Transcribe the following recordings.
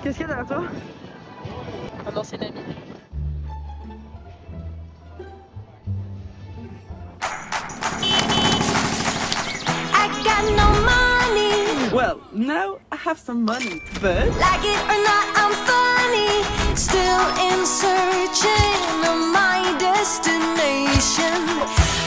Qu'est-ce qu'il y a derrière toi? Un ancien ami. I got no money. Well, now I have some money, but Like it or not, I'm funny. Still in searching of my destination.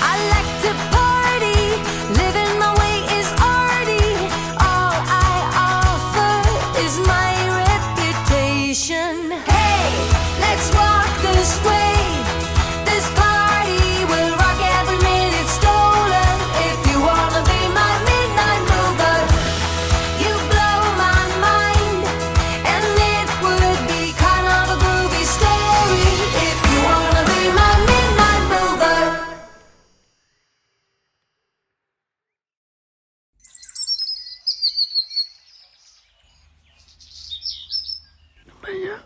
I like to party. Living my way is arty. All I offer is my reputation. Hey, let's walk this way. This party will rock every minute stolen. If you wanna be my midnight mover, you blow my mind, and it would be kind of a groovy story. If you wanna be my midnight mover. Maya,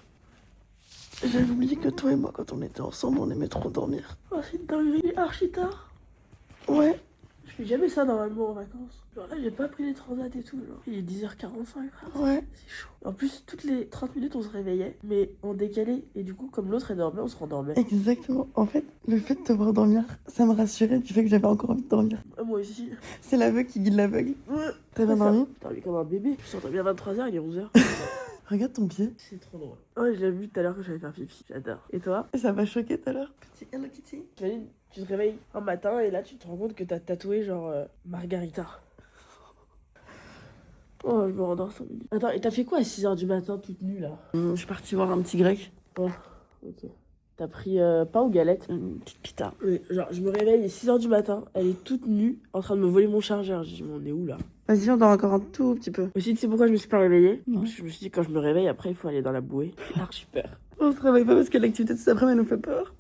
j'avais oublié que toi et moi, quand on était ensemble, on aimait trop dormir. Oh, c'est une dinguerie, archi tard. Ouais. Je fais jamais ça normalement en vacances. Genre là, j'ai pas pris les transats et tout. Genre. Il est 10h45. Ouais. C'est chaud. En plus, toutes les 30 minutes, on se réveillait, mais on décalait. Et du coup, comme l'autre est dormait, on se rendormait. Exactement. En fait, le fait de te voir dormir, ça me rassurait du fait que j'avais encore envie de dormir. Moi aussi. C'est l'aveugle qui guide l'aveugle. Ouais. T'as bien Ça, dormi? T'as dormi comme un bébé. Je s'entends bien 23h, il est 11h. Regarde ton pied. C'est trop drôle. Ouais, je l'ai vu tout à l'heure que j'allais faire pipi. J'adore. Et toi? Ça m'a choqué tout à l'heure. Petit Hello Kitty. T'imagines, tu te réveilles un matin et là, tu te rends compte que t'as tatoué genre Margarita. Oh, je me rendors 5 minutes. Attends, et t'as fait quoi à 6h du matin toute nue là? Je suis partie voir un petit grec. Oh, ok. T'as pris pain ou galette? Une petite pita. Oui, genre, je me réveille, il est 6h du matin, elle est toute nue, en train de me voler mon chargeur. Je dis, mais on est où là? Vas-y, on dort encore un tout petit peu. Aussi, tu sais pourquoi je me suis pas réveillée? Non. Parce que je me suis dit, quand je me réveille, après, il faut aller dans la bouée. Archi peur. On se réveille pas parce que l'activité de cet après-midi nous fait peur.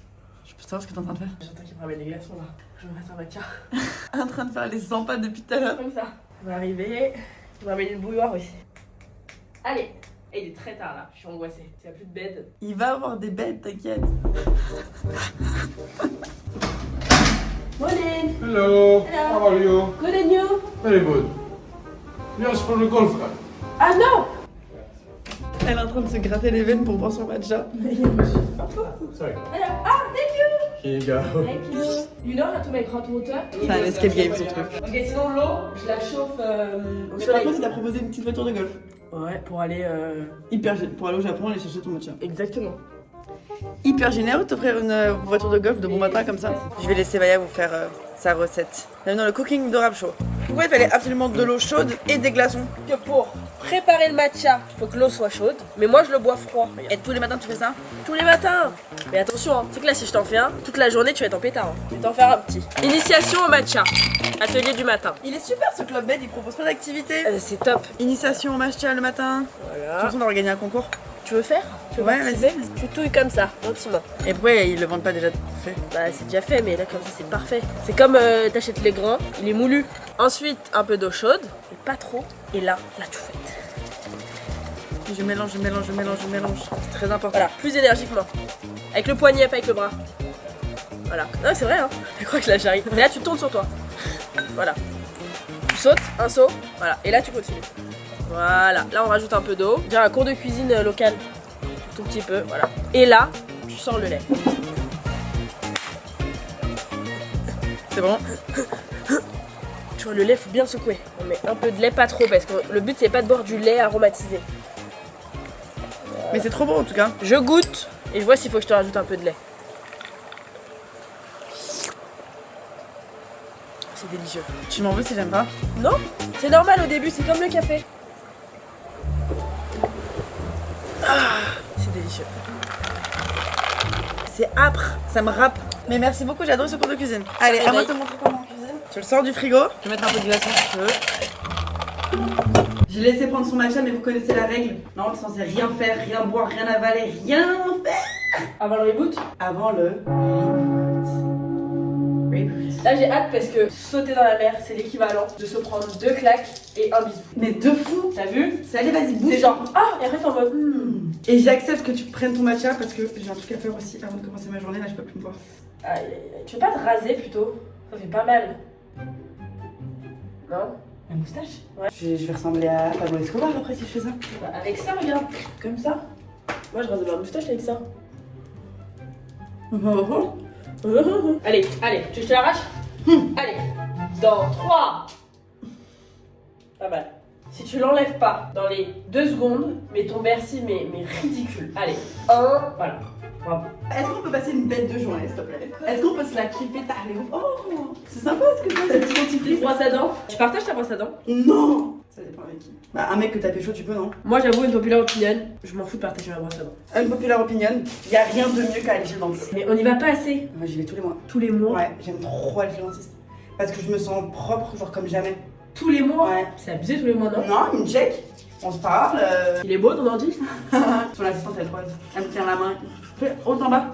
Je peux savoir ce que t'es en train de faire? J'entends qu'il me ramène des glaçons là. Je vais me mettre un matcha. En train de faire les 100 pas depuis tout à l'heure. Comme ça. On va arriver. Il me ramène une bouilloire aussi. Allez. Et il est très tard là, je suis angoissée. Il n'y a plus de bed. Il va avoir des bêtes, t'inquiète. Morning. Hello. Hello. How are you? Good and you? Very good. Just for the golf club. Ah non. Elle est en train de se gratter les veines pour boire son matcha. Sorry. Hello. Ah, thank you. Here you go. Thank you. You know how to make hot water? C'est un escape game, son truc. Ok, sinon l'eau, je la chauffe au Par soleil. contre, il t'a proposé une petite voiture de golf. Ouais, pour aller... Hyper génial. Pour aller au Japon, aller chercher ton matcha. Exactement. Hyper génial de t'offrir une voiture de golf de bon matin comme ça. Je vais laisser Maya vous faire sa recette. Bienvenue dans le cooking de Rap Show. Pourquoi il fallait absolument de l'eau chaude et des glaçons? Que pour préparer le matcha, il faut que l'eau soit chaude. Mais moi, je le bois froid. Et tous les matins tu fais ça? Tous les matins. Mais attention, hein, tu sais que là, si je t'en fais un, toute la journée, tu vas être en pétard. Hein. Je vais t'en faire un petit. Initiation au matcha. Atelier du matin. Il est super ce Club Med, il propose plein d'activités. C'est top. Initiation au matcha le matin. J'ai Voilà. l'impression d'avoir gagné un concours. Tu veux faire? Tu veux Ouais, participer? Tu touilles comme ça, gentiment. Et pourquoi ils le vendent pas déjà fait? Bah, c'est déjà fait, mais là, comme ça, c'est parfait. C'est comme t'achètes les grains, il est moulu. Ensuite, un peu d'eau chaude, mais pas trop. Et là, la touffette. Je mélange, je mélange, je mélange, je mélange. C'est très important. Voilà, plus énergiquement. Avec le poignet, pas avec le bras. Voilà. Non, c'est vrai, hein. Je crois que là, j'arrive. Mais là, tu tournes sur toi. Voilà. Tu sautes, un saut. Voilà. Et là, tu continues. Voilà. Là, on rajoute un peu d'eau. J'ai un cours de cuisine local. Tout petit peu, voilà. Et là, tu sors le lait. C'est bon. Tu vois, le lait, faut bien secouer. On met un peu de lait, pas trop, parce que le but, c'est pas de boire du lait aromatisé. Mais c'est trop bon en tout cas. Je goûte et je vois s'il faut que je te rajoute un peu de lait. C'est délicieux. Tu m'en veux si j'aime pas? Non, c'est normal au début, c'est comme le café. Ah, c'est délicieux. C'est âpre, ça me râpe. Mais merci beaucoup, j'adore ce cours de cuisine. Allez, à moi de te montrer comment on cuisine. Tu le sors du frigo. Je vais mettre un peu de glaçon si tu veux. J'ai laissé prendre son matcha, mais vous connaissez la règle. Non, t'es censé rien faire, rien boire, rien avaler, rien faire. Avant le reboot, Avant le reboot. là j'ai hâte parce que sauter dans la mer, c'est l'équivalent de se prendre 2 claques et un bisou. Mais de fou. T'as vu? C'est allez, vas-y, bouge. C'est genre, ah, et après t'es en mode, Et j'accepte que tu prennes ton matcha parce que j'ai un truc à faire aussi avant de commencer ma journée. Là, je peux plus me voir. aïe, aïe, aïe. Tu veux pas te raser plutôt? Ça fait pas mal. Non? La moustache? Ouais. Je vais ressembler à Pablo Escobar après si je fais ça. Bah, avec ça, regarde. Comme ça. Moi, je rase ma moustache avec ça. Allez, tu veux que je te l'arrache? Allez. Dans 3. Pas mal. Si tu l'enlèves pas dans les 2 secondes, mais ton Bercy, mais ridicule. Allez, 1, voilà. Bravo. Est-ce qu'on peut passer une bête de journée, s'il te plaît? Est-ce qu'on peut se la kiffer tard les ouf? Oh, c'est sympa ce que tu as, c'est Les scientifique. brosses à dents. Tu partages ta brosse à dents? Non! Ça dépend avec qui. Bah, un mec que t'as pécho, tu peux, non? Moi, j'avoue, une populaire opinion, je m'en fous de partager ma brosse à dents. Une populaire opinion, y a rien de mieux qu'à aller chez le dentiste. Mais on n'y va pas assez. Moi, j'y vais tous les mois. Tous les mois. Ouais, j'aime trop aller chez le dentiste. Parce que je me sens propre, genre comme jamais. Tous les mois? Ouais. C'est abusé tous les mois, non? Non, il me check, on se parle. Il est beau ton dentiste? Son assistante, elle croise. Elle me tient la main. Fais haut en bas.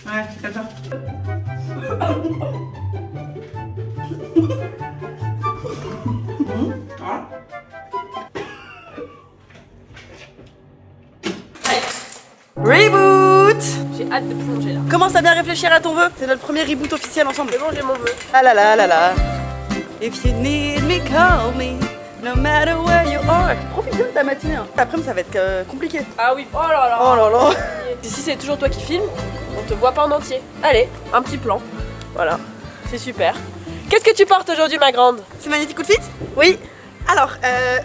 Ouais, c'est comme ça. Ah. Reboot! J'ai hâte de plonger là. Commence à bien réfléchir à ton vœu. C'est notre premier reboot officiel ensemble. C'est bon, j'ai mon vœu. Ah là là là là. If you need me, call me. No matter where you are. Profite bien de ta matinée. Hein. Après, ça va être compliqué. Ah oui, oh là là. Oh là là. Si c'est toujours toi qui filmes, on te voit pas en entier. Allez, un petit plan. Voilà, c'est super. Qu'est-ce que tu portes aujourd'hui, ma grande? C'est magnifique outfit? Oui. Alors,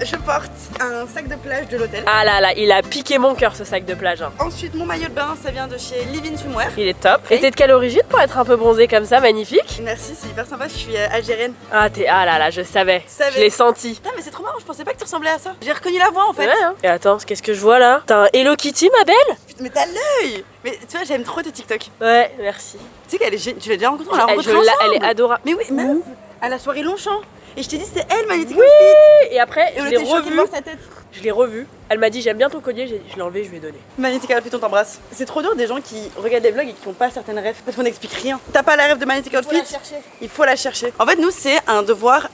je porte un sac de plage de l'hôtel. Ah là là, il a piqué mon cœur ce sac de plage. Hein. Ensuite, mon maillot de bain, ça vient de chez Livin Swimwear. Il est top. Et t'es de quelle origine pour être un peu bronzée comme ça, magnifique? Merci, c'est hyper sympa, je suis algérienne. Ah là là, je savais. Je l'ai senti. Putain, mais c'est trop marrant, je pensais pas que tu ressemblais à ça. J'ai reconnu la voix en fait. Ouais, hein. Et attends, qu'est-ce que je vois là? T'as un Hello Kitty, ma belle? Putain, mais t'as l'œil. Mais tu vois, j'aime trop tes TikTok. Ouais, merci. Tu sais qu'elle est géniale, tu l'as déjà rencontrée, on l'a rencontrée Elle est ensemble. adorable. Mais oui, meuf, à la soirée Longchamp. Et je t'ai dit, c'est elle, magnifique Oui. outfit. Et après, Et on je l'ai était choqués de revu. voir sa tête. Je l'ai revu. Elle m'a dit j'aime bien ton collier, je l'ai enlevé, je lui ai donné. Magnétique Outfit, on t'embrasse. C'est trop dur des gens qui regardent les vlogs et qui n'ont pas certaines rêves parce qu'on n'explique rien. T'as pas la rêve de Magnétique Outfit? Il faut la chercher. En fait, nous, c'est un devoir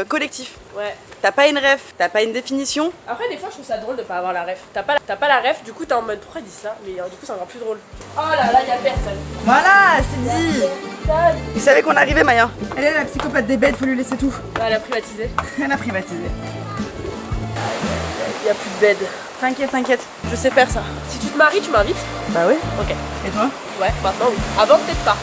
collectif. Ouais. T'as pas une rêve, t'as pas une définition. Après, des fois, je trouve ça drôle de pas avoir la ref. T'as pas la ref, du coup, t'es en mode pourquoi ils disent ça? Mais du coup, c'est encore plus drôle. Oh là là, y'a personne. Voilà, c'est dit. Personne. Vous savez qu'on arrivait, Maya. Elle est la psychopathe des bêtes, faut lui laisser tout. Elle a privatisé. Elle a privatisé. Y'a plus de bed. T'inquiète, t'inquiète, je sais faire ça. Si tu te maries, tu m'invites? Bah oui. Ok. Et toi? Ouais, maintenant oui. Avant, peut-être pas.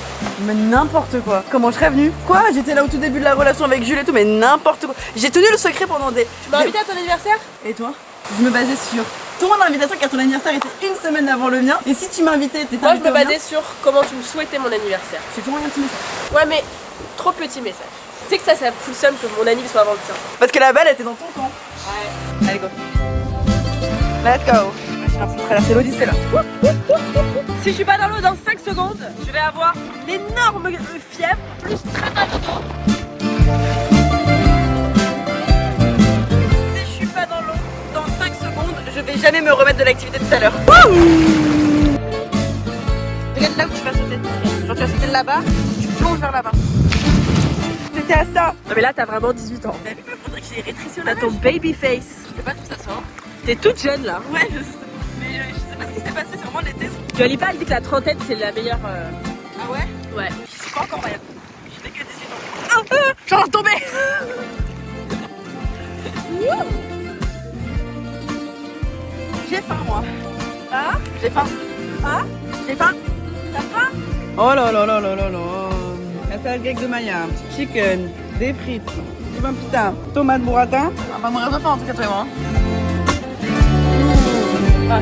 Mais n'importe quoi. Comment je serais venue? Quoi? J'étais là au tout début de la relation avec Jules et tout, mais n'importe quoi. J'ai tenu le secret pendant des... Tu m'as invité à ton anniversaire? Et toi? Je me basais sur ton invitation car ton anniversaire était une semaine avant le mien. Et si tu m'invitais, t'étais Moi, je invité me au mien. basais sur comment tu me souhaitais mon anniversaire. C'est toujours un petit message. Ouais, mais trop petit message. Tu sais que ça fout le seum que mon anniversaire soit avant le tien. Parce que la balle était dans ton camp. Ouais. Allez, go. Let's go. J'ai l'impression de traverser l'Odyssée là. Si je suis pas dans l'eau dans 5 secondes, je vais avoir une énorme fièvre plus très mal au dos. Si je suis pas dans l'eau dans 5 secondes, je vais jamais me remettre de l'activité de tout à l'heure. Regarde là où tu vas sauter. Genre tu vas sauter là-bas, tu plonges vers là-bas. C'était à ça. Non mais là t'as vraiment 18 ans. T'as vu le faudrait que j'ai rétréci au T'as ton lavage. baby face. Je sais pas d'où ça sort. T'es toute jeune là. Ouais, je sais. Mais je sais pas ce qui s'est passé, c'est vraiment l'été. Tu Ali pas, elle dit que la trentaine c'est la meilleure. Ah ouais? Ouais. Je suis pas encore Maya. Je n'ai que 18 ans. J'en ai tombé. J'ai faim moi. Ah. J'ai faim. Ah. J'ai faim. T'as faim? Oh là là là là là là. La salade grecque de Maya. Chicken, des frites, du pain pita, tomate burrata. On va pas mourir de faim en tout cas toi et moi. Ah,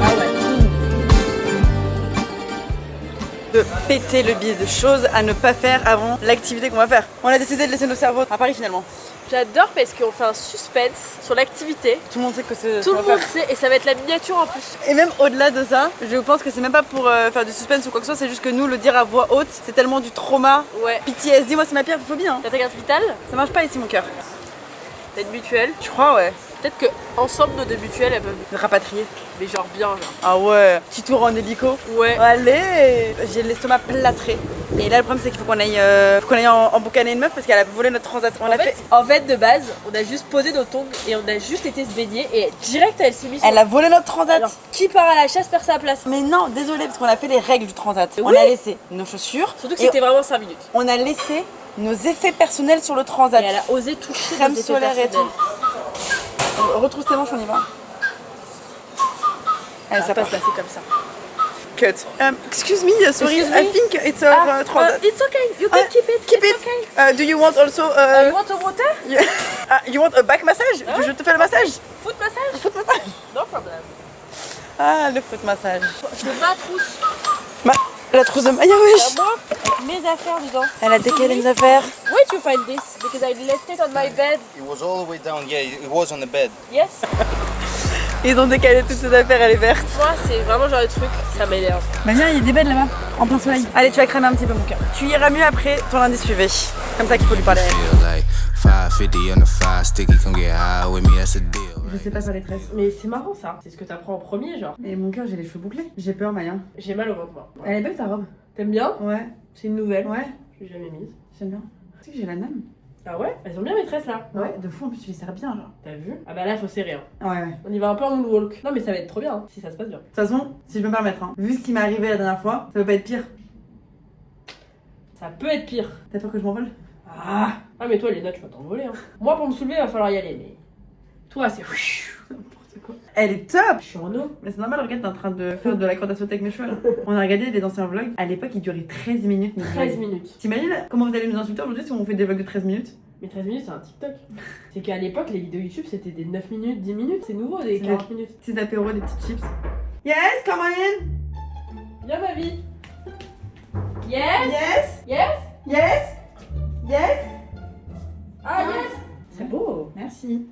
ah ouais. De péter le bide, chose à ne pas faire avant l'activité qu'on va faire. On a décidé de laisser nos cerveaux à Paris finalement. J'adore parce qu'on fait un suspense sur l'activité. Tout le monde sait que c'est Tout ce le qu'on va monde faire. sait et ça va être la miniature en plus. Et même au-delà de ça, je pense que c'est même pas pour faire du suspense ou quoi que ce soit, c'est juste que nous le dire à voix haute, c'est tellement du trauma. Ouais. PTSD, moi c'est ma pire phobie hein. T'as ta carte vitale? Ça marche pas ici mon cœur. T'as une mutuelle? Tu crois ouais. Peut-être que ensemble nos deux mutuelles elles peuvent. Me rapatrier. Mais genre bien genre. Ah ouais. Petit tour en hélico. Ouais. Allez. J'ai l'estomac plâtré. Et là le problème c'est qu'il faut qu'on aille en boucaner une meuf parce qu'elle a volé notre transat. On l'a fait. En fait, de base, on a juste posé nos tongs et on a juste été se baigner et direct elle s'est mise. Elle a volé notre transat. Alors, qui part à la chasse perd sa place. Mais non, désolé parce qu'on a fait les règles du transat. On Oui. a laissé nos chaussures. Surtout que et c'était vraiment 5 minutes. on a laissé nos effets personnels sur le transat. Et elle a osé toucher Crème nos effets solaire et personnels. On retrousse tes manches, on y va. Allez, Ça ça passe passe. là, c'est comme ça. Cut. Excuse me, sorry, Excuse me? I think it's a transat. It's okay, you can keep it. Keep it's it. Okay. Do you want also... You want a water? you want a back massage? Je te fais le massage? Foot massage? Foot massage. No problem. Ah, le foot massage. Je ma trousse. La trousse de Maya, wesh. Moi, avec mes affaires dedans. Elle a décalé mes affaires. Where did you find this? Because I left it on my bed. It was all the way down. Yeah, it was on the bed. Yes. Ils ont décalé toutes ses affaires, elle est verte. Moi, c'est vraiment genre de truc, ça m'énerve. Bah viens, il y a des beds là-bas, en plein soleil. Allez, tu vas cramer un petit peu mon cœur. Tu iras mieux après ton lundi suivi. Comme ça qu'il faut lui parler. Feel like 550 on the 5 sticky, come get high with me, that's a deal. Je sais pas sur les tresses. Mais c'est marrant ça. C'est ce que t'apprends en premier, genre. Mais mon cœur, j'ai les cheveux bouclés. J'ai peur, Maya. J'ai mal au ventre, moi. Elle est belle ta robe. T'aimes bien? Ouais. C'est une nouvelle. Ouais. Je l'ai jamais mise. J'aime bien. Tu sais que j'ai la même. Ah ouais? Elles sont bien mes tresses là. Ouais, de fou, en plus tu les serres bien, genre. T'as vu? Ah bah là, il faut serrer. Hein. Ouais, ouais. On y va un peu en moonwalk. Non mais ça va être trop bien, hein, si ça se passe bien. De toute façon, si je peux me permettre, hein, vu ce qui m'est arrivé la dernière fois, ça peut pas être pire. Ça peut être pire. T'as peur que je m'envole? Ah mais toi, Léna, tu vas t'envoler. Hein. Moi, pour me soulever, il va falloir y aller. Mais toi, c'est... N'importe quoi. Elle est top! Je suis en eau. Mais c'est normal, regarde, t'es en train de faire de la corde à sauter avec mes cheveux là. On a regardé les anciens vlogs. À l'époque, ils duraient 13 minutes. mes 13 vlogs. minutes. T'imagines comment vous allez nous insulter aujourd'hui si on fait des vlogs de 13 minutes? Mais 13 minutes, c'est un TikTok. C'est qu'à l'époque, les vidéos YouTube, c'était des 9 minutes, 10 minutes. C'est nouveau, des C'est 40 minutes. Petits apéros, des petites chips. Yes, come on in! Viens, ma vie. Yes. Yes! Yes. Yes! Yes! Ah yes. C'est beau. Merci.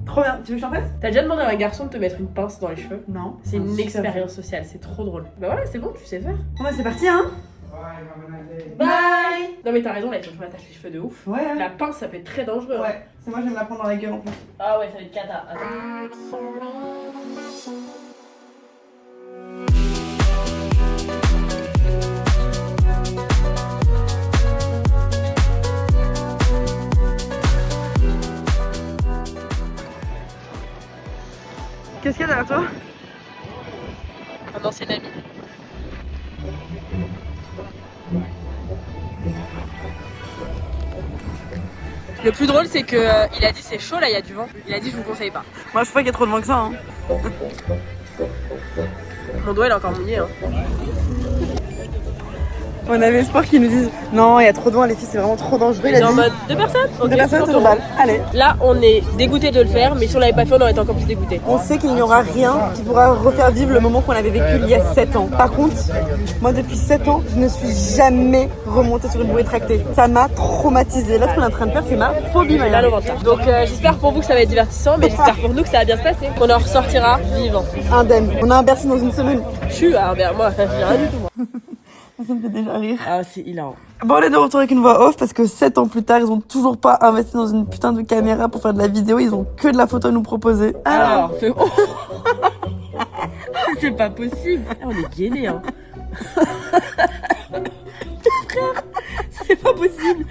Trop bien, tu veux que je t'en fasse? T'as déjà demandé à un garçon de te mettre une pince dans les cheveux? Non. C'est une super expérience sociale, c'est trop drôle. Bah voilà, c'est bon, tu sais faire. Bon bah c'est parti hein! Bye. Non mais t'as raison, là, il faut que je m'attache les cheveux de ouf. Ouais, La pince, ça peut être très dangereux. ouais. C'est moi je vais me la prendre dans la gueule en plus. Ah ouais, ça va être cata. Attends. Qu'est-ce qu'il y a derrière toi? Un ancien ami. Le plus drôle, c'est que il a dit c'est chaud là, il y a du vent. Il a dit je vous conseille pas. Moi je crois qu'il y a trop de vent que ça hein. Mon doigt il est encore mouillé. Hein. On avait espoir qu'ils nous disent non, il y a trop de vent, les filles, c'est vraiment trop dangereux. Il a C'est en dit mode 2 personnes. Ok, 2 personnes, on c'est tourne. normal. Allez. Là, on est dégoûté de le faire, mais si on l'avait pas fait, on aurait été encore plus dégoûté. On sait qu'il n'y aura rien qui pourra refaire vivre le moment qu'on avait vécu il y a 7 ans. Par contre, moi depuis 7 ans, je ne suis jamais remontée sur une bouée tractée. Ça m'a traumatisée. Là, ce qu'on est en train de faire, c'est ma phobie, Mal Maya. au ventre. Donc j'espère pour vous que ça va être divertissant, mais j'espère pour nous que ça va bien se passer. Qu'on en ressortira vivant. Indemne. On a un Bercy dans une semaine. Je suis moi, j'ai rien du tout moi. Ça me fait déjà rire. Ah c'est hilarant. Bon, on est de retour avec une voix off parce que 7 ans plus tard, ils ont toujours pas investi dans une putain de caméra pour faire de la vidéo. Ils ont que de la photo à nous proposer. Alors, fais... oh. C'est pas possible. Ah, on est gainés hein. Frère, c'est pas possible.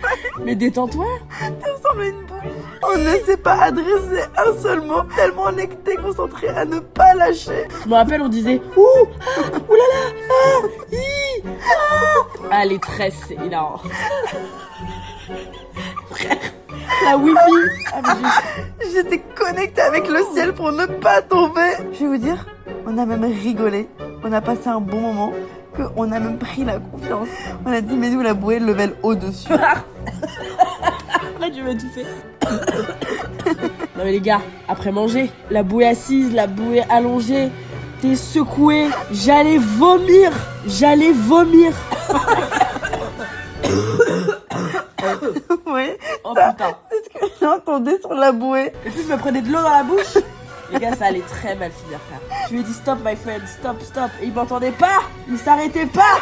Mais détends-toi. Ça ressemble à une boule. On ne sait pas adresser un seul mot tellement on est déconcentré à ne pas lâcher. Je me rappelle, on disait ouh, ah, oulala, ah, hi, ah. Ah, les tresses, c'est hilarant. Frère, la wifi. Ah, mais J'étais connectée avec le ciel pour ne pas tomber. Je vais vous dire, on a même rigolé. On a passé un bon moment. On a même pris la confiance. On a dit, mais nous, la bouée level au-dessus. Après, tu m'as tout fait. Non, mais les gars, après manger, la bouée assise, la bouée allongée, t'es secoué. J'allais vomir. Ouais. Oh putain. C'est ce que j'entendais sur la bouée. Et puis, je me prenais de l'eau dans la bouche. Les gars, ça allait très mal finir, frère. Je lui ai dit stop, my friend, stop, stop. Et il m'entendait pas. Il s'arrêtait pas.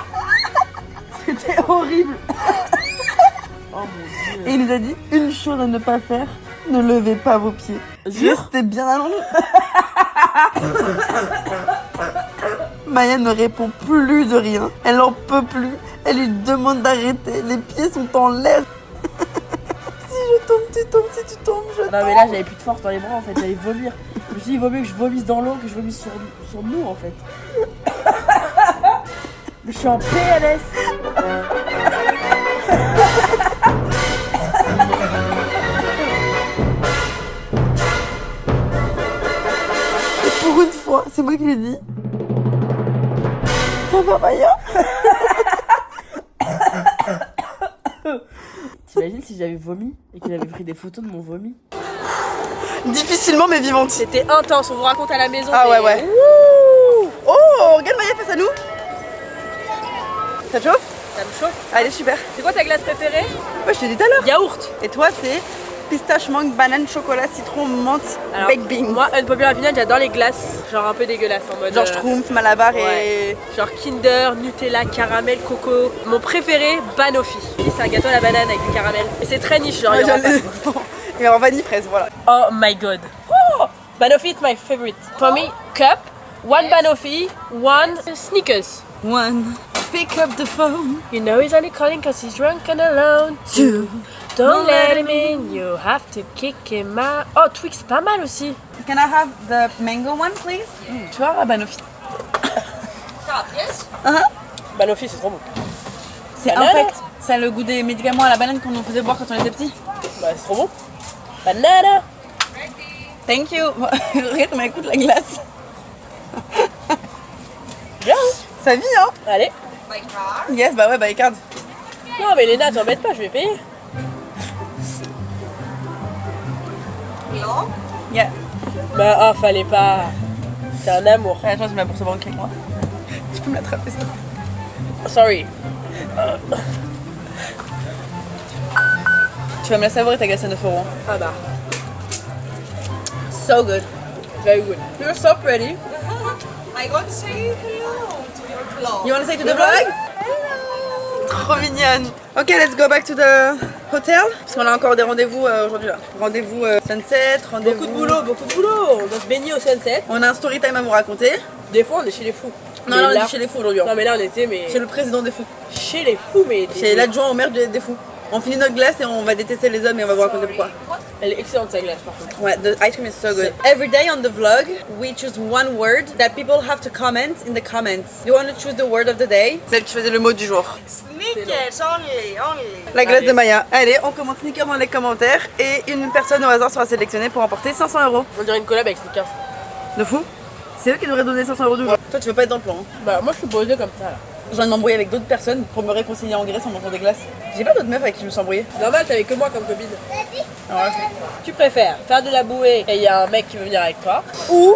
C'était horrible. Oh mon dieu. Et il nous a dit une chose à ne pas faire. Ne levez pas vos pieds. Restez bien allongés. Maya ne répond plus de rien. Elle en peut plus. Elle lui demande d'arrêter. Les pieds sont en l'air. Si je tombe, tu tombes. Si tu tombes, je tombe. Non mais là j'avais plus de force dans les bras en fait, j'allais vomir. Je me suis dit il vaut mieux que je vomisse dans l'eau que je vomisse sur nous en fait. Je suis en PLS. c'est moi qui l'ai dit. Ça va Maya? T'imagines si j'avais vomi et qu'il avait pris des photos de mon vomi? Difficilement mais vivante. C'était intense, on vous raconte à la maison. Ah mais- ouais. Wouh, Oh, regarde Maya face à nous. Ça te chauffe? ça me chauffe. Allez, super. C'est quoi ta glace préférée? Ouais, je t'ai dit tout à l'heure. Yaourt. Et toi, c'est pistache, mangue, banane, chocolat, citron, menthe, Alors, baked beans. Moi, Unpopular Opinion, j'adore les glaces. Genre un peu dégueulasses en mode. Genre Schtroumpf, Malabar ouais. Genre Kinder, Nutella, caramel, coco. Mon préféré, Banoffee. C'est un gâteau à la banane avec du caramel. Et c'est très niche, genre. et. il y aura pas- Et en vanille fraise, voilà. Oh my god. Oh, Banoffee is my favorite. For me, cup, one Banoffee, one Snickers. One, pick up the phone. You know he's only calling cause he's drunk and alone. Two, Don't let him in, you have to kick him out. Oh, Twix, pas mal aussi. can I have the mango one, please? Tu vois, Banoffee. Banoffee, c'est trop bon. C'est Banane. infect. Ça a le goût des médicaments à la banane qu'on nous faisait boire quand on était petits. Bah, c'est trop bon. Banana. Thank you. Regarde comment elle coûte la glace. Bien, hein. Ça vit, hein? Allez. Yes, bah ouais, bah card. Non, mais Léna, t'embête pas, je vais payer. Yeah. Bah, ah, fallait pas. C'est un amour. Ouais, attends, j'ai ma bourse bancaire avec moi. Tu peux me l'attraper, s'il te plaît? Sorry. Tu vas me la savourer ta glace à 9 €. Ah bah, So good. very good. You're so pretty. I got to say hello to your vlog. You wanna say to the vlog? Trop mignonne. Ok, let's go back to the hotel. Parce qu'on a encore des rendez-vous aujourd'hui là. Rendez-vous sunset, rendez-vous. Beaucoup de boulot, beaucoup de boulot. On doit se baigner au sunset. On a un story time à vous raconter. Des fois, on est chez les fous. Non, Mais là on là- est chez les fous aujourd'hui. Non, mais là, on était, mais. Chez le président des fous. Chez les fous, mais. C'est l'adjoint au maire des fous. On finit notre glace et on va détester les hommes et on va vous raconter pourquoi. Elle est excellente, sa glace, par contre. Ouais, the ice cream is so good. Every day on the vlog, we choose one word that people have to comment in the comments. You want to choose the word of the day? Celle qui faisait le mot du jour. Sneakers only. La glace Allez. de Maya. Allez, on commente sneakers dans les commentaires et une personne au hasard sera sélectionnée pour emporter 500 €. On dirait une collab avec Snickers. De fou. C'est eux qui devraient donner 500 € du jour. Toi, tu veux pas être dans le plan. Hein. Bah, moi, je suis posée comme ça, là. Je viens de m'embrouiller avec d'autres personnes pour me réconcilier en Grèce en mangeant des glaces. J'ai pas d'autres meufs avec qui je me suis embrouillée. C'est normal, t'avais que moi comme copine. Alors là, Tu préfères faire de la bouée et il y a un mec qui veut venir avec toi, ou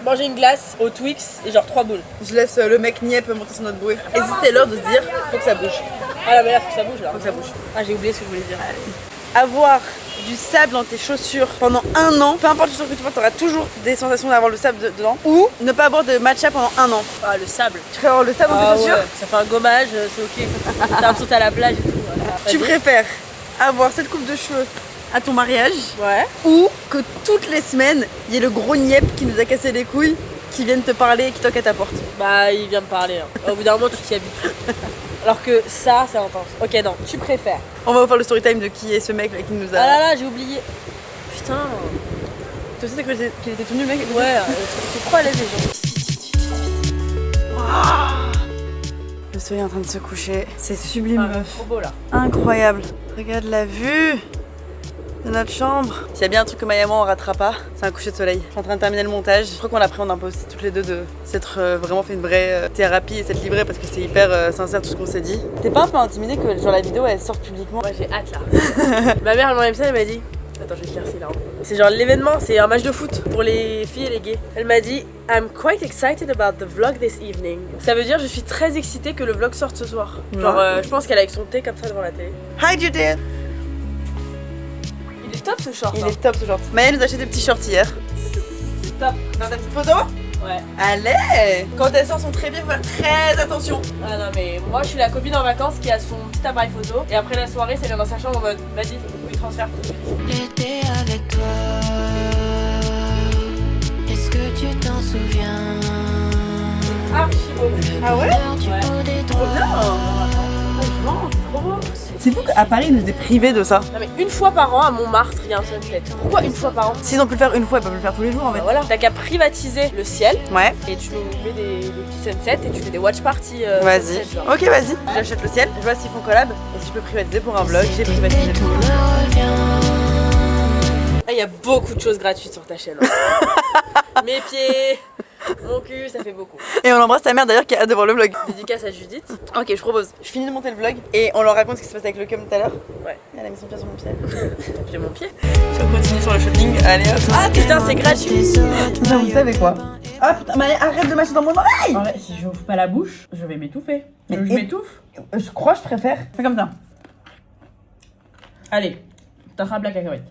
manger une glace au Twix et genre 3 boules. je laisse le mec niep monter sur notre bouée. Et si c'était l'heure de se dire, faut que ça bouge. Ah là, mais là, faut que ça bouge là. Faut que ça bouge. Ah, j'ai oublié ce que je voulais dire. Avoir du sable dans tes chaussures pendant un an, peu importe les chaussures que tu portes, t'auras toujours des sensations d'avoir le sable dedans. Ou ne pas avoir de matcha pendant un an. Ah, le sable. Tu peux avoir le sable dans Ah tes chaussures? ouais, ça fait un gommage, c'est ok. T'as l'impression que t'es à la plage et tout. Voilà. Tu Vas-y. préfères avoir cette coupe de cheveux à ton mariage Ouais. ou que toutes les semaines, il y ait le gros niep qui nous a cassé les couilles, qui vienne te parler et qui toque à ta porte? Bah, il vient me parler. Hein. Au bout d'un moment, tu t'y habitues. Alors que ça, c'est intense. Ok, non, tu préfères. On va vous faire le story time de qui est ce mec là qui nous a... Ah là là, j'ai oublié. Putain. Toi aussi t'as cru qu'il était tout nu, mec? Ouais, c'est trop à l'aise les gens. Le soleil est en train de se coucher. C'est sublime, Ah, meuf. trop beau là. Incroyable. Regarde la vue de notre chambre. S'il y a bien un truc que Maya et moi on ratera pas, c'est un coucher de soleil. Je suis en train de terminer le montage. Je crois qu'on l'appréhende un peu aussi toutes les deux de s'être vraiment fait une vraie thérapie et s'être livrée parce que c'est hyper sincère tout ce qu'on s'est dit. T'es pas un peu intimidée que genre la vidéo elle sorte publiquement? Moi j'ai hâte là. Ma mère elle m'a dit ça, elle m'a dit. Attends, je vais éclaircir là. C'est genre l'événement, c'est un match de foot pour les filles et les gays. Elle m'a dit I'm quite excited about the vlog this evening. Ça veut dire je suis très excitée que le vlog sorte ce soir. Genre je pense qu'elle est avec son thé comme ça devant la télé. Hi Judith! Il est top ce short. Il hein. est top ce short. Maya nous a acheté des petits shorts hier. top. Dans ta petite photo? Ouais. Allez! Quand elles sortent sont très bien, faut faire très attention. Ah non mais moi je suis la copine en vacances qui a son petit appareil photo et après la soirée ça vient dans sa chambre en mode vas-y, oui transfert. J'étais avec toi. Est-ce que tu t'en souviens? Archi beau. Ah ouais? L'heure du beau détroit. C'est fou qu'à Paris ils nous aient privés de ça. Non mais une fois par an à Montmartre il y a un sunset. Pourquoi une fois par an? S'ils ont pu le faire une fois, ils peuvent le faire tous les jours en fait. Bah voilà, t'as qu'à privatiser le ciel Ouais. et tu nous mets des petits sunsets et tu fais des watch parties. Vas-y. sunset, genre. Ok, vas-y. J'achète le ciel. Je vois s'ils font collab. Et si je peux privatiser pour un vlog, j'ai privatisé le Tout tout. me revient. Ah, il y a beaucoup de choses gratuites sur ta chaîne. hein. Mes pieds, Mon cul, ça fait beaucoup. Et on embrasse ta mère d'ailleurs qui a hâte de voir le vlog. Dédicace à Judith. Ok, je propose. Je finis de monter le vlog et on leur raconte ce qui se passe avec le cum tout à l'heure. Ouais. Elle a mis son pied sur mon pied. J'ai mon pied. On continue sur le shooting. Allez hop. Ah putain, c'est gratuit. Putain, vous savez quoi? Ah putain, mais arrête de mâcher dans mon oreille! En vrai, si je ouvre pas la bouche, je vais m'étouffer. Mais Je m'étouffe. Je crois que je préfère. Fais comme ça. Allez, t'attrapes la cacahuète.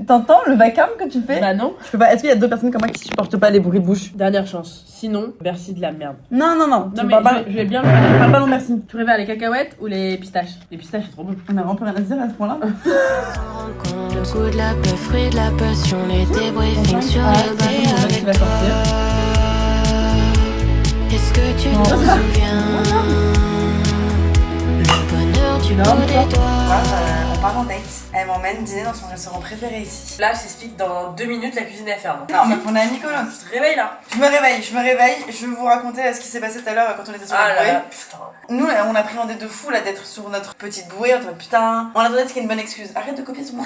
T'entends le vacarme que tu fais? Bah non. Je peux pas. Est-ce qu'il y a 2 personnes comme moi qui supportent pas les bruits de bouche? Dernière chance. Sinon, merci de la merde. Non. Non Tu mais parles pas. je vais bien le faire. Parle pas non merci. Tu préfères les cacahuètes ou les pistaches? Les pistaches, c'est trop bon. On a vraiment plus rien à se dire à ce point-là. Le goût de la peur, fruit de la passion, les débriefings sur le bail Tu avec vas sortir. Est-ce que tu t'en souviens? Le bonheur du bout des doigts. On part en date. Elle m'emmène dîner dans son restaurant préféré ici. Là, je t'explique, dans 2 minutes, la cuisine est ferme. Non, mais on est à Mykonos. Tu te réveilles là? Je me réveille. Je vais vous raconter ce qui s'est passé tout à l'heure quand on était sur Ah la là bouée. là, putain. Nous, là, on appréhendait de fou là d'être sur notre petite bouée. On était en mode, putain, on attendait ce qui est une bonne excuse. Arrête de copier sur moi.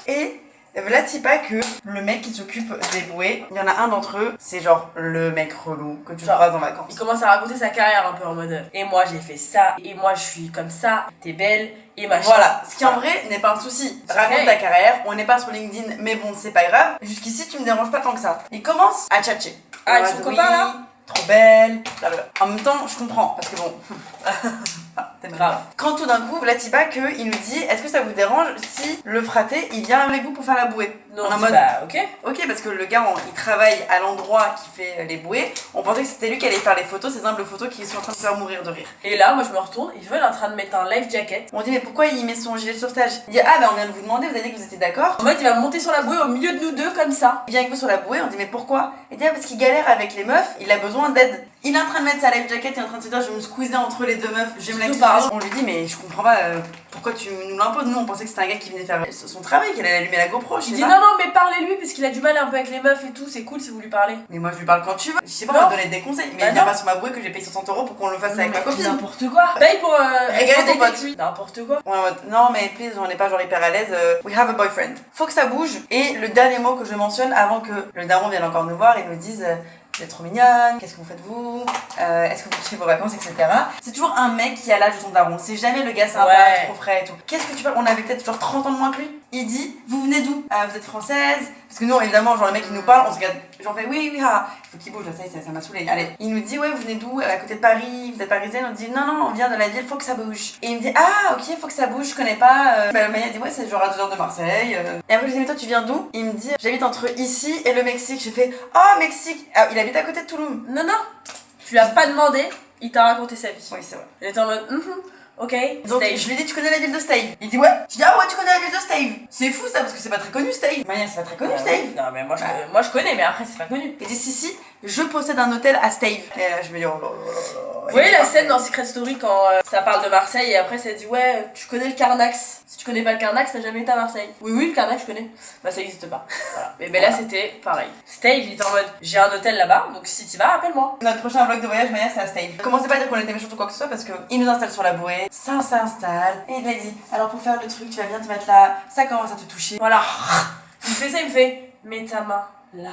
Et voilà, pas que le mec qui s'occupe des bouées, il y en a un d'entre eux, c'est genre le mec relou que tu croises en vacances. Il commence à raconter sa carrière un peu en mode et moi j'ai fait ça, et moi je suis comme ça, t'es belle, et machin. Voilà, ce qui en vrai n'est pas un souci. Raconte Ok. ta carrière, on n'est pas sur LinkedIn, mais bon, c'est pas grave. Jusqu'ici, tu me déranges pas tant que ça. Il commence à tchatcher. Ah, En ils mode, sont copains, là trop belle, blablabla. En même temps, je comprends, parce que bon. T'es grave. Quand tout d'un coup, Vlatipa, il nous dit est-ce que ça vous dérange si le fraté il vient avec vous pour faire la bouée? Non, On est en c'est mode bah ok. ok, parce que le gars il travaille à l'endroit qui fait les bouées. On pensait que c'était lui qui allait faire les photos, ces humbles photos qui sont en train de faire mourir de rire. Et là, moi je me retourne, il est en train de mettre un life jacket. On dit mais pourquoi il met son gilet de sauvetage? Il dit ah bah on vient de vous demander, vous avez dit que vous étiez d'accord. En mode, il va monter sur la bouée au milieu de nous deux comme ça. Il vient avec vous sur la bouée, on dit mais pourquoi? Il dit ah parce qu'il galère avec les meufs, il a besoin d'aide. Il est en train de mettre sa life jacket, il est en train de se dire je vais me squeezer entre les deux meufs, je vais me la Surtout, kiffer. pardon. On lui dit mais je comprends pas pourquoi tu nous l'imposes. Nous on pensait que c'était un gars qui venait faire son travail, qu'il allait allumer la GoPro, je Il sais dit pas. non, non, mais parlez-lui parce qu'il a du mal un peu avec les meufs et tout, c'est cool si vous lui parlez. Mais moi je lui parle quand tu veux. Je sais pas, Non. on va te donner des conseils. Mais Bah il vient non. pas sur ma bouée que j'ai payé 60 € pour qu'on le fasse Non, avec mais ma copine. N'importe quoi. Paye pour Régaler être ton avec pote. lui. N'importe quoi. Ouais, en mode, non mais please, on n'est pas genre hyper à l'aise. We have a boyfriend. Faut que ça bouge. Et le dernier mot que je mentionne avant que le daron vienne encore nous voir et nous dise vous êtes trop mignonne, qu'est-ce que vous faites vous, est-ce que vous kiffez vos vacances, etc. C'est toujours un mec qui a l'âge de ton daron. C'est jamais le gars sympa, Ouais. trop frais et tout. Qu'est-ce que tu parles? On avait peut-être genre 30 ans de moins que lui. Il dit vous venez d'où? Vous êtes française? Parce que nous évidemment genre le mec il nous parle, on se regarde, j'en fais oui oui ah. Il faut qu'il bouge là, ça m'a saoulé. Allez, il nous dit ouais vous venez d'où? À côté de Paris, vous êtes parisienne? On dit non non on vient de la ville, faut que ça bouge. Et il me dit ah ok faut que ça bouge, je connais pas. Bah, Maya dit ouais c'est genre à 2 heures de Marseille. Et après je lui dis mais toi tu viens d'où? Il me dit j'habite entre ici et le Mexique. J'ai fait oh Mexique, ah, il habite à côté de Toulouse. Non, non. Tu lui as pas demandé, il t'a raconté sa vie. Oui c'est vrai. Il était en mode ok, Donc Stave. je lui dis tu connais la ville de Stave? Il dit ouais. Je dis ah ouais tu connais la ville de Stave. C'est fou ça parce que c'est pas très connu Stave. Maya c'est pas très connu Stave. Non, mais moi je connais, mais après c'est pas connu. Il dit si je possède un hôtel à Stave. Et là je me dis oh là là là là. Vous voyez la scène dans Secret Story quand ça parle de Marseille et après ça dit ouais tu connais le Carnax. Si tu connais pas le Carnax t'as jamais été à Marseille. Oui le Carnax je connais. Bah ça existe pas. Voilà. Mais ben là c'était pareil. Stave il était en mode j'ai un hôtel là-bas donc si tu vas appelle-moi. Notre prochain vlog de voyage, Maya, c'est à Stave. Commencez pas à dire qu'on était méchants ou quoi que ce soit parce qu'il nous installe sur la bouée, ça s'installe, et il m'a dit alors pour faire le truc, tu vas bien te mettre là, ça commence à te toucher. Voilà. Il me fait ça, il me fait mets ta main là.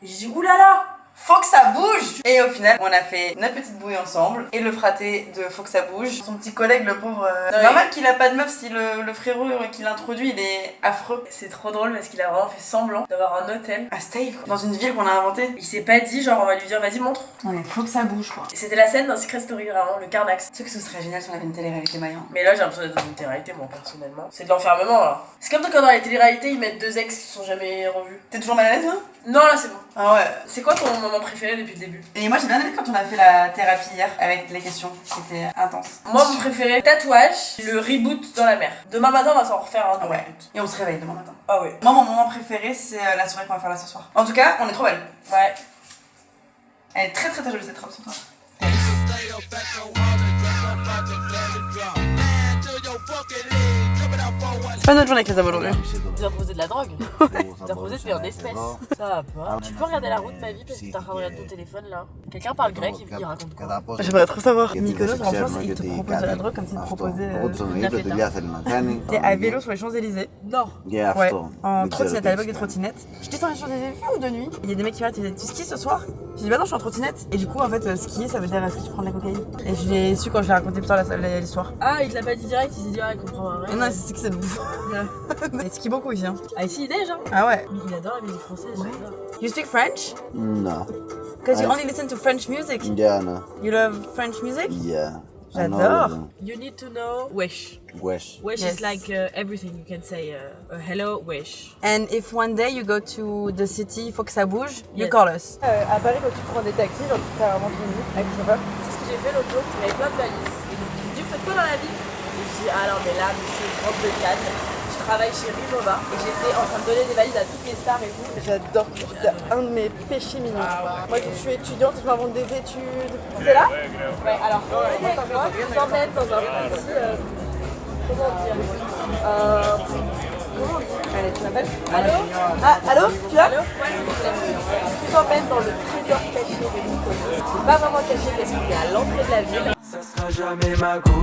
Et j'ai dit oulala. Faut que ça bouge! Et au final, on a fait notre petite bouée ensemble et le fraté de Faut que ça bouge. Son petit collègue, le pauvre, c'est Ouais. normal qu'il a pas de meuf si le frérot qui l'introduit, il est affreux. C'est trop drôle parce qu'il a vraiment fait semblant d'avoir un hôtel. À Stave, quoi. Dans une ville qu'on a inventée. Il s'est pas dit genre on va lui dire vas-y montre. Non mais faut que ça bouge quoi. Et c'était la scène dans Secret Story vraiment, le Carnax. Tu sais que ce serait génial si on avait une télé-réalité Maya. Mais là j'ai l'impression d'être dans une télé-réalité moi personnellement. C'est de l'enfermement là. C'est comme quand dans les télé-réalités ils mettent 2 ex qui se sont jamais revus. T'es toujours mal à l'aise hein? Non là c'est bon. Ah ouais. C'est quoi ton moment préféré depuis le début? Et moi j'ai bien aimé quand on a fait la thérapie hier avec les questions. C'était intense. Moi mon préféré, tatouage, le reboot dans la mer. Demain matin on va s'en refaire un Ah ouais. reboot. Et on se réveille demain matin. Ah ouais. Moi, mon moment préféré, c'est la soirée qu'on va faire là ce soir. En tout cas, on est trop belle. Ouais. Elle est très très très jolie cette robe sur toi. C'est pas notre journée avec les hommes aujourd'hui. Tu as posé de la drogue. Tu as posé de en espèces. Ça va pas. Tu peux regarder la route ma vie parce que t'es en train de regarder ton téléphone là. Quelqu'un parle grec et il raconte quoi? J'aimerais trop savoir. Mykonos, en France, ils te proposent de la drogue comme s'ils te proposaient la feta. T'es à vélo sur les Champs-Élysées. Non. Ouais, en trottinette, à l'époque des trottinettes. Je descends les Champs-Élysées ou de nuit. Il y a des mecs qui m'arrêtent et disent tu skis ce soir? J'ai dit bah non, je suis en trottinette. Et du coup, en fait, skier, ça veut dire est-ce que tu prends de la cocaïne? Et je l'ai su quand je l'ai raconté plus tard l'histoire. Ah, il te l'a pas dit direct, il s'est dit, ah, il comprend rien. Et non, c'est que c'est de bouffe. Il skie beaucoup ici. Hein. Ah, ici, il est déjà. Ah ouais. Mais il adore la musique française. Ouais. You speak French? No. Because you only listen to French music. Yeah, no. You love French music? Yeah. I know J'adore. them. You need to know wesh. Wesh. Wesh Yes. is like everything you can say. Hello, wesh. And if one day you go to the city, il faut que ça bouge, you Yes. call us. À Paris, quand tu prends des taxis, genre tu fais vraiment une musique avec le chauffeur. C'est ce que j'ai fait l'autre jour, j'avais plein de valises. Et donc il me dit, vous faites quoi dans la vie? Et je dis, ah non, mais là, monsieur, je rentre de Cannes. Je travaille chez Rivova et j'étais en train de donner des valises à toutes les stars et tout. J'adore, c'est un de mes péchés mignons. Moi, je suis étudiante, je m'invente des études. C'est là? Ouais, alors, avec moi, je vous emmène dans un petit. Comment dire? Comment on dit? Allez, tu m'appelles? Allô? Ah, allô? Tu es là? Allô? Ouais, s'il vous plaît. Je vous emmène dans le trésor caché de Mykonos. C'est pas vraiment caché parce qu'il est à l'entrée de la ville. Ça sera jamais ma go,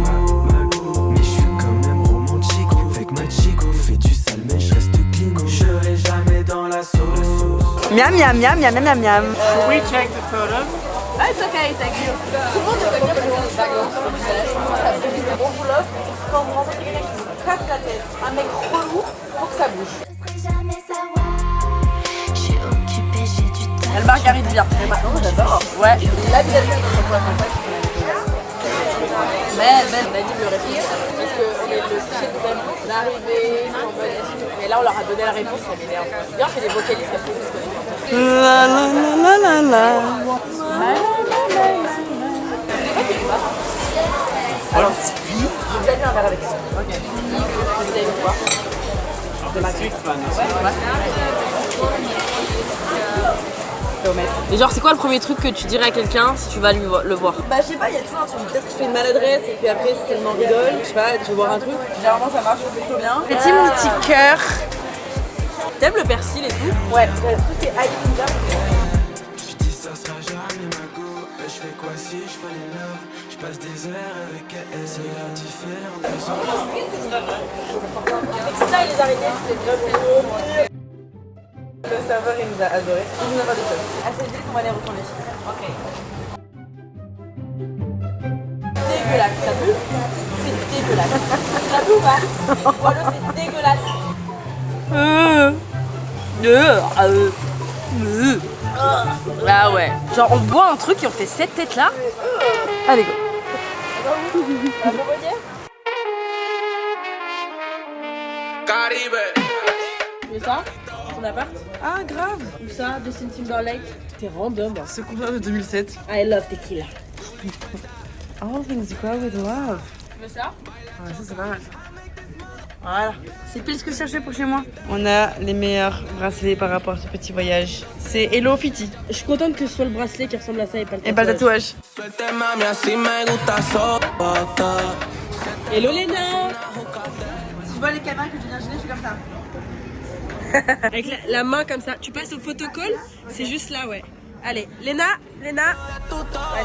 mais je suis quand même romantico. Avec ma chico, fais du sale mais je reste clean. Je serai jamais dans la sauce. Miam, miam, miam, miam, miam, miam. We check the photo. Ah, it's okay, thank you. Tout le monde ne peut pas prendre le background sur le visage. On vous l'offre. Quand vous rencontrez quelqu'un qui vous casse la tête, un mec relou, faut que ça bouge. Elle margarite bien. J'adore. Ouais. La vie d'elle dans son contact. Mais on a dit de le réfléchir parce qu'on est le cliché de même d'arriver, en mode est-ce. Et là on leur a donné la réponse, ça m'énerve. D'ailleurs, je fais des vocalistes comme ça, je connais. La la la la la la. Alors, oui, j'ai déjà vu un verre avec ça. Ok. Vous allez voir. De ma Et genre, c'est quoi le premier truc que tu dirais à quelqu'un si tu vas le voir? Bah, je sais pas, il y a toujours un truc. Peut-être que je fais une maladresse et puis après, si tellement rigole, je sais pas, tu veux voir un truc. Généralement, ça marche plutôt bien. Petit mon petit cœur. T'aimes le persil et tout? Ouais, tout est high pizza. Je dis ça sera jamais ma go, mais je fais quoi si je fais les love? Je passe des heures avec elle, c'est la différence. C'est ça, les araignées, c'est vraiment. Le serveur, il nous a adoré. Il nous a pas de choses. Assez vite qu'on va les retourner. Ok. Dégueulasse, t'as vu? C'est dégueulasse. T'as vu ou pas? Voilà, c'est dégueulasse. Ah ouais. Genre, on boit un truc et on fait cette tête là. Allez, go. La bonbonnière? Tu veux ça? Ton appart? Ah, grave. Ou ça? Justin Timberlake? T'es random. Ce concert de 2007. I love tequila. All things you grow with love. Tu veux ça? Ouais, ça c'est pas mal. Voilà. C'est pile ce que je cherchais pour chez moi. On a les meilleurs bracelets par rapport à ce petit voyage. C'est Hello Kitty. Je suis contente que ce soit le bracelet qui ressemble à ça et pas le tatouage. Et pas le tatouage. Hello Léna! Tu vois les caméras que tu viens de gêner, je suis comme ça. Avec la main comme ça. Tu passes au photocall? C'est juste là, ouais. Allez, Léna! Ouais,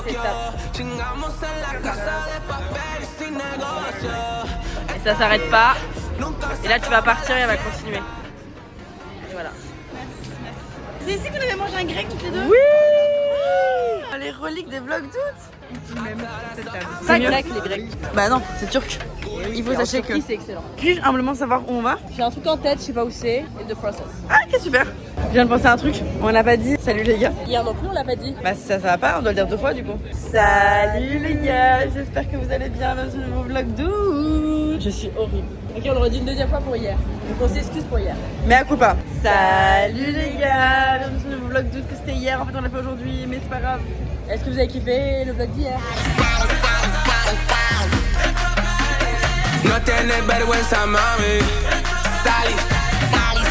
c'est ça. Et ça s'arrête pas. Et là, tu vas partir et elle va continuer. Et voilà. C'est ici qu'on avait mangé un grec toutes les deux? Oui! Les reliques des vlogs d'août. Pas grec, les grecs. Bah non, c'est turc. Il faut sachez que... c'est excellent. Puis-je humblement savoir où on va? J'ai un truc en tête, je sais pas où c'est. Et the process. Ah, ok, super. Je viens de penser à un truc. On l'a pas dit. Salut les gars. Hier non plus, on l'a pas dit. Bah ça va pas, on doit le dire 2 fois du coup. Salut les gars, j'espère que vous allez bien dans ce nouveau vlog d'août. Je suis horrible. Ok, on le redit une deuxième fois pour hier. Donc on s'excuse pour hier. Mais à coup pas. Salut les gars, bienvenue dans ce nouveau vlog d'août que c'était hier. En fait on l'a fait aujourd'hui, mais c'est pas grave. Est-ce que vous avez kiffé le vlog d'hier? No tienes vergüenza, mami. Sali,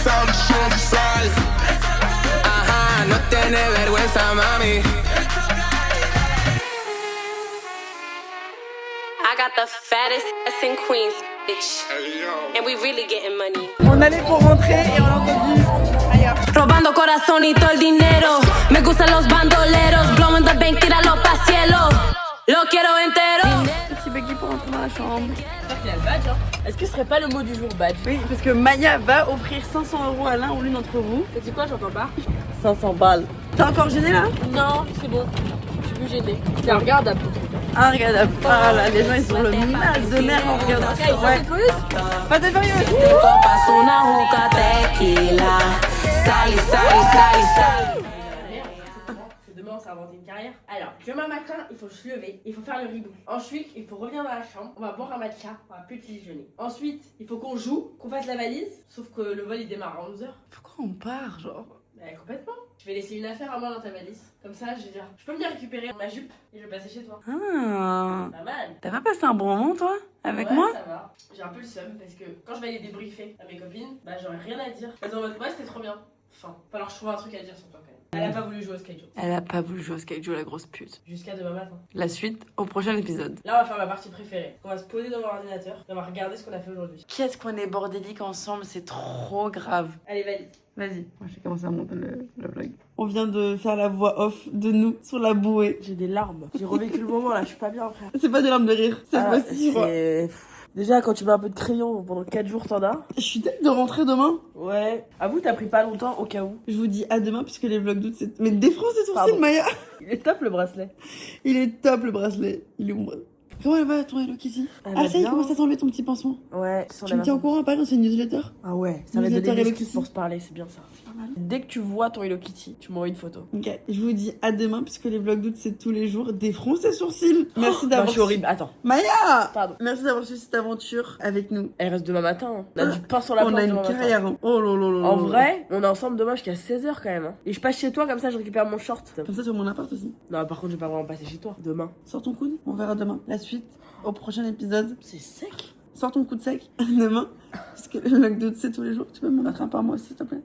sali. Ajá, no tienes vergüenza, mami. I got the fattest ass in Queens, bitch. And we really getting money. On allait pour rentrer et on a entendu ailleurs. Robando corazón y todo el dinero. Me gustan los bandoleros. Blowing the bank, tíralo pa' cielo. Lo quiero entero. Petit buggy pour rentrer dans la chambre. J'espère qu'il a le badge, hein. Est-ce que ce serait pas le mot du jour, badge? Oui, parce que Maya va offrir 500 € à l'un ou l'une d'entre vous. T'as dit quoi? J'entends pas. 500 balles. T'es encore gêné là? Non, c'est bon. Je suis plus gênée. C'est regardable ton truc. Ah, regardable. Ah là, les gens ils ont le mal de mer en regardant ça. Ouais. Pas de furieuse. Demain, on s'est inventé une carrière. Alors, demain matin, il faut se lever, il faut faire le rideau. Ensuite, il faut revenir dans la chambre, on va boire un matcha, on va plus petit déjeuner. Ensuite, il faut qu'on joue, qu'on fasse la valise, sauf que le vol il démarre à 11h. Pourquoi on part, genre? Bah, complètement. Je vais laisser une affaire à moi dans ta valise. Comme ça, je vais dire, je peux venir récupérer ma jupe et je vais passer chez toi. Ah. Pas mal. T'as pas passé un bon moment, toi? Avec Ouais, moi? ça va. J'ai un peu le seum parce que quand je vais aller débriefer à mes copines, bah j'aurais rien à dire. Elles sont en mode, ouais, c'était trop bien. Enfin, alors je trouve un truc à dire sur toi quand même. Elle a pas voulu jouer au skate. Elle a pas voulu jouer au skate, la grosse pute. Jusqu'à demain matin. La suite au prochain épisode. Là, on va faire ma partie préférée. On va se poser devant l'ordinateur et on va regarder ce qu'on a fait aujourd'hui. Qu'est-ce qu'on est bordélique ensemble, c'est trop grave. Allez, valise. Vas-y, moi j'ai commencé à monter le vlog. On vient de faire la voix off de nous sur la bouée. J'ai des larmes. J'ai revécu le moment là, je suis pas bien frère. C'est pas des larmes de rire, cette fois-ci, je crois. Déjà, quand tu mets un peu de crayon pendant 4 jours, t'en as. Je suis tête de rentrer demain. Ouais. Avoue, t'as pris pas longtemps au cas où. Je vous dis à demain puisque les vlogs d'août c'est... Mais défronce tes sourcils, Pardon. Maya. Il est top le bracelet. Il est top le bracelet. Il est où mon bracelet? Comment elle va ton Hello Kitty? Elle Ah va ça y est, bien. commence à s'enlever ton petit pansement. Ouais, Tu me tiens au courant, pareil, c'est une newsletter. Ah ouais, ça va te Newsletter donner Hello des excuses Kitty. pour se parler, c'est bien ça. Pas mal. Dès que tu vois ton Hello Kitty, tu m'envoies une photo. Ok, je vous dis à demain puisque les vlogs d'août c'est tous les jours. Défronce tes sourcils. Merci Non, d'avoir... je suis horrible. Attends, Maya. pardon. Merci d'avoir suivi cette aventure avec nous. Elle reste demain matin. Hein. On a du pain sur la On planche a une demain matin. carrière. Hein. Oh là là là là. En vrai, on est ensemble demain jusqu'à 16h quand même. Hein. Et je passe chez toi comme ça, je récupère mon short. Comme ça sur mon appart aussi. Non, par contre, je vais pas vraiment passer chez toi. Demain. Sors ton coude, on verra demain. La suite au prochain épisode. C'est sec. Sors ton coude sec demain. Parce que le vlog d'août c'est tous les jours. Tu peux me mettre un par mois s'il te plaît.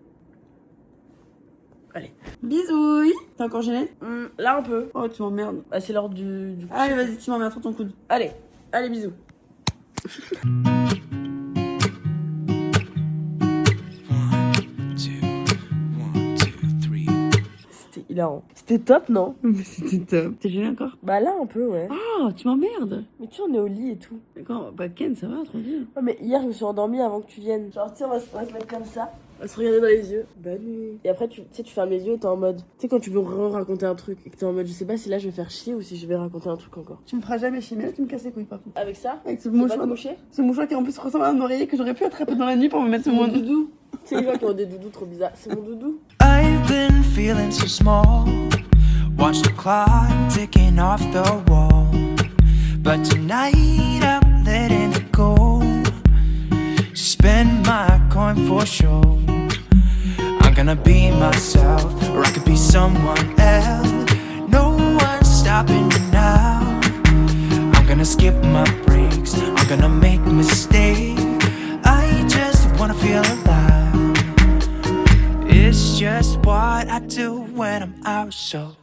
Allez. Bisous. T'es encore gêné? Là un peu. Oh tu m'emmerdes. Bah, c'est l'heure du Allez vas-y tu m'emmerdes sur ton coude. Allez, allez, bisous. C'était hilarant. C'était top, non? Mais c'était top. T'es gêné encore? Bah là un peu, ouais. Oh tu m'emmerdes. Mais tu sais, on est au lit et tout. D'accord, bah Ken ça va tranquille. Ouais, mais hier, je me suis endormie avant que tu viennes. Genre, tu sais, on va se mettre comme ça. On va se regarder dans les yeux. Bonne nuit. Et après, tu sais, tu fermes les yeux et t'es en mode. Tu sais, quand tu veux raconter un truc et que t'es en mode, je sais pas si là je vais faire chier ou si je vais raconter un truc encore. Tu me feras jamais chier mais là tu me casses les couilles par contre. Avec ça? Avec ce Tu veux pas mouchoir. te moucher? Ce mouchoir qui en plus ressemble à un oreiller que j'aurais pu attraper dans la nuit pour me mettre sur mon doudou. Tu sais, les gens qui ont des doudous trop bizarres. C'est mon doudou. I've been feeling so small. Watch the clock ticking off the wall. But tonight I'm letting it go. Spend my coin for sure. I'm gonna be myself, or I could be someone else. No one's stopping me now. I'm gonna skip my breaks. I'm gonna make mistakes. I just wanna feel alive. It's just what I do when I'm out, so